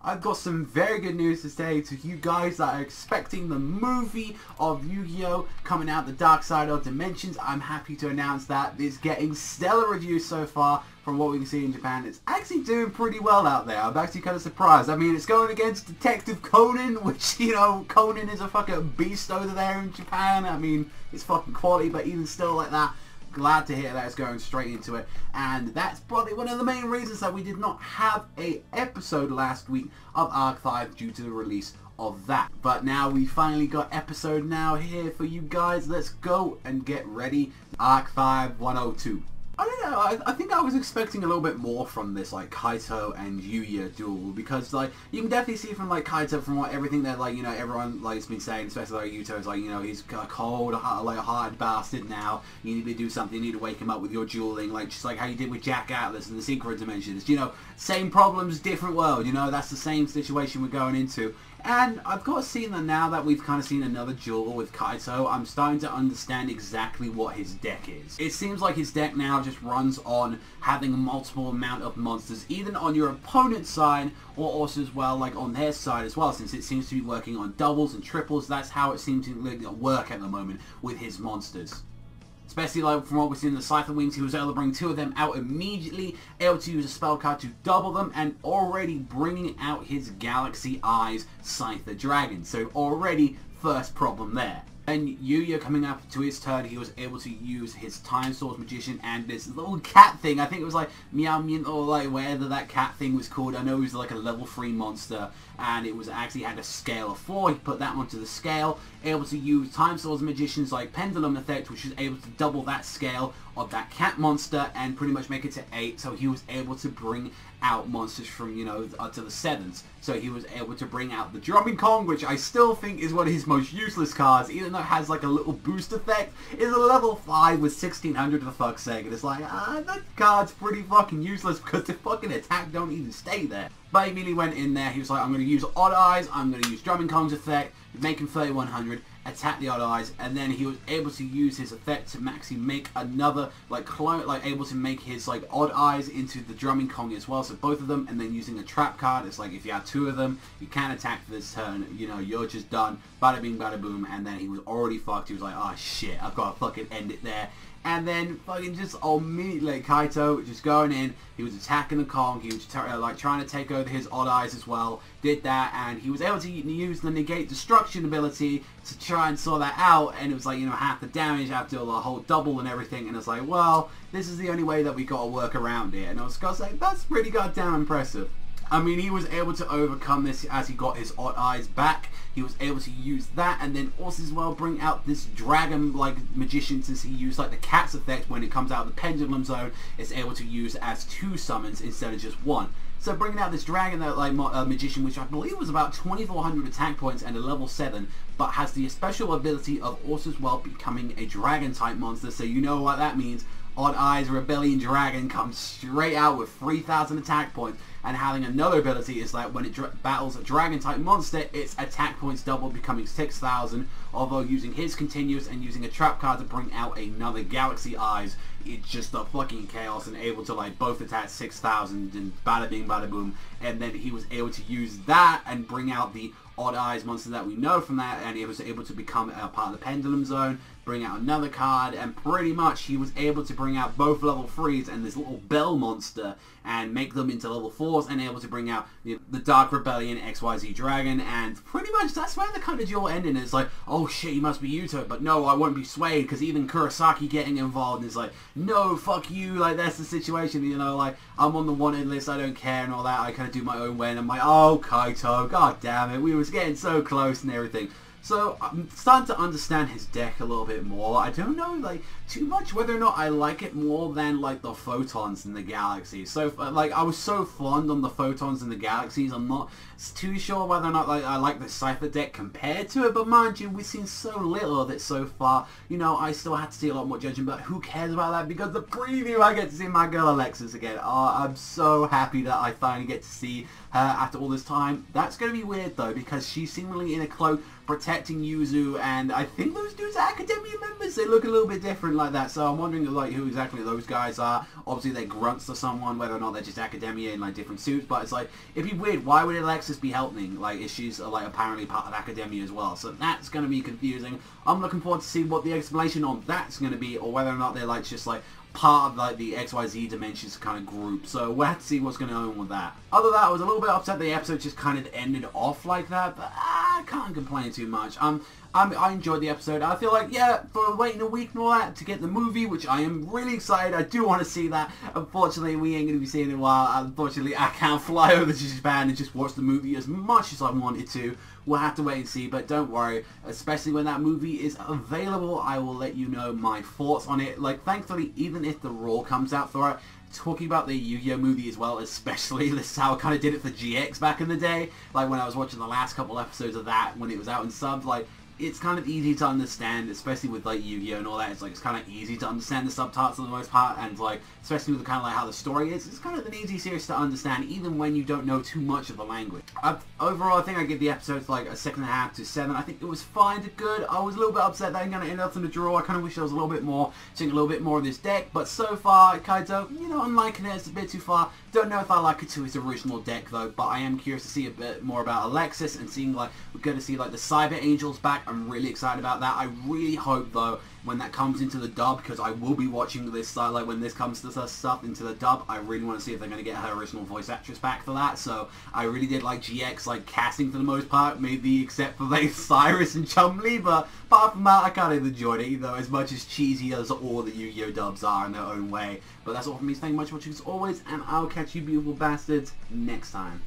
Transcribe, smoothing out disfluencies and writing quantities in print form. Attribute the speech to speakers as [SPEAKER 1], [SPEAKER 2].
[SPEAKER 1] I've got some very good news to say to you guys that are expecting the movie of Yu-Gi-Oh! Coming out, The Dark Side of Dimensions. I'm happy to announce that it's getting stellar reviews so far from what we can see in Japan. It's actually doing pretty well out there. I'm actually kind of surprised. I mean, it's going against Detective Conan, which, you know, Conan is a fucking beast over there in Japan. I mean, it's fucking quality, but even still like that, glad to hear that it's going straight into it. And that's probably one of the main reasons that we did not have a episode last week of Arc 5 due to the release of that. But now we finally got episode now here for you guys. Let's go and get ready. Arc 5 102. I don't know, I think I was expecting a little bit more from this, like, Kaito and Yuya duel, because, like, you can definitely see from, like, Kaito, from what everything that, like, you know, everyone, like, has been saying, especially, like, Yuto's, like, you know, he's a cold, like, a hard bastard now, you need to do something, you need to wake him up with your dueling, like, just like how you did with Jack Atlas and the Secret Dimensions, you know, same problems, different world, you know, that's the same situation we're going into. And I've got to see that now that we've kind of seen another duel with Kaito, I'm starting to understand exactly what his deck is. It seems like his deck now just runs on having a multiple amount of monsters, either on your opponent's side or also as well like on their side as well, since it seems to be working on doubles and triples. That's how it seems to work at the moment with his monsters. Especially like from what we've seen in the Scyther Wings, he was able to bring 2 of them out immediately, able to use a spell card to double them, and already bringing out his Galaxy Eyes Scyther Dragon. So already first problem there. And Yuya coming up to his turn, he was able to use his Time Source Magician and this little cat thing. I think it was like Meow Meow, or like whatever that cat thing was called. I know it was like a level 3 monster, and it was actually had a scale of 4. He put that onto the scale, able to use Time Source Magician's like Pendulum effect, which was able to double that scale of that cat monster and pretty much make it to 8. So he was able to bring out monsters from, you know, to the 7s. So he was able to bring out the Drumming Kong, which I still think is one of his most useless cards, even though it has like a little boost effect. It's a level 5 with 1600 for fuck's sake, and it's like, that card's pretty fucking useless because the fucking attack don't even stay there. But he immediately went in there, he was like, I'm going to use Odd Eyes, I'm going to use Drumming Kong's effect, make him 3100, attack the Odd Eyes, and then he was able to use his effect to actually make another, like, clone, like, able to make his, like, Odd Eyes into the Drumming Kong as well, so both of them, and then using a trap card. It's like, if you have 2 of them, you can attack for this turn, you know, you're just done, bada bing, bada boom, and then he was already fucked. He was like, oh shit, I've got to fucking end it there. And then fucking just immediately, like, Kaito just going in, he was attacking the Kong, he was like trying to take over his Odd Eyes as well, did that, and he was able to use the Negate Destruction ability to try and sort that out, and it was like, you know, half the damage after the whole double and everything, and it's like, well, this is the only way that we got to work around it, and I was like, that's pretty goddamn impressive. I mean, he was able to overcome this as he got his Odd Eyes back. He was able to use that, and then also as well bring out this dragon-like magician, since he used like the cat's effect when it comes out of the Pendulum Zone. It's able to use as 2 summons instead of just 1. So bringing out this dragon like magician, which I believe was about 2400 attack points and a level 7, but has the special ability of also as well becoming a dragon type monster. So you know what that means. Odd Eyes Rebellion Dragon comes straight out with 3000 attack points, and having another ability is that when it battles a dragon type monster, its attack points double, becoming 6000, although using his continuous and using a trap card to bring out another Galaxy Eyes, it's just a fucking chaos, and able to like both attack 6000 and bada bing bada boom. And then he was able to use that and bring out the Odd Eyes monster that we know from that, and he was able to become a part of the Pendulum Zone, bring out another card, and pretty much he was able to bring out both level 3s and this little bell monster and make them into level 4s, and able to bring out the Dark Rebellion XYZ Dragon. And pretty much that's where the kind of duel ended. It's like, oh shit, you must be Yuto, but no, I won't be swayed, because even Kurosaki getting involved is like, no, fuck you, like that's the situation, you know, like I'm on the wanted list, I don't care and all that, I kind of do my own way, and I'm like, oh Kaito, god damn it, we was getting so close and everything. So I'm starting to understand his deck a little bit more. I don't know like too much whether or not I like it more than like the Photons in the Galaxies. So like I was so fond on the Photons in the Galaxies, I'm not too sure whether or not like I like the Scyther deck compared to it. But mind you, we've seen so little of it so far. You know, I still have to see a lot more judging, but who cares about that, because the preview I get to see my girl Alexis again. Oh, I'm so happy that I finally get to see after all this time. That's going to be weird though, because she's seemingly in a cloak protecting Yuzu, and I think those dudes are Academia members. They look a little bit different like that, so I'm wondering like who exactly those guys are. Obviously they're grunts to someone, whether or not they're just Academia in like different suits, but it's like, it'd be weird. Why would Alexis be helping? Like, if she's like apparently part of Academia as well, so that's going to be confusing. I'm looking forward to see what the explanation on that's going to be, or whether or not they're like just like part of like the XYZ Dimensions kind of group. So we'll have to see what's going on with that. Other than that, I was a little bit upset the episode just kind of ended off like that, but I can't complain too much. I enjoyed the episode. I feel like, yeah, for waiting a week and all that to get the movie, which I am really excited. I do want to see that. Unfortunately, we ain't going to be seeing it in a while. Unfortunately, I can't fly over to Japan and just watch the movie as much as I wanted to. We'll have to wait and see, but don't worry. Especially when that movie is available, I will let you know my thoughts on it. Like, thankfully, even if the Raw comes out for it, talking about the Yu-Gi-Oh movie as well, especially, this is how I kind of did it for GX back in the day. Like, when I was watching the last couple episodes of that, when it was out in subs, like, it's kind of easy to understand, especially with like Yu-Gi-Oh and all that. It's like, it's kind of easy to understand the subtitles for the most part, and like, especially with the kind of like how the story is, it's kind of an easy series to understand, even when you don't know too much of the language. Overall, I think I give the episodes like a 6.5 to 7. I think it was fine to good. I was a little bit upset that I'm going to end up in the draw. I kind of wish there was a little bit more, seeing a little bit more of this deck, but so far, Kaido, you know, I'm liking it. It's a bit too far. Don't know if I like it to its original deck though, but I am curious to see a bit more about Alexis, and seeing like, we're going to see like the Cyber Angels back. I'm really excited about that. I really hope though, when that comes into the dub, because I will be watching this, like when this comes to the stuff into the dub, I really want to see if they're going to get her original voice actress back for that. So I really did like GX like casting for the most part, maybe except for like Cyrus and Chumley, but apart from that, I kind of enjoyed it, though, as much as cheesy as all the Yu-Gi-Oh dubs are in their own way. But that's all from me. Thank you much for watching as always, and I'll catch you beautiful bastards next time.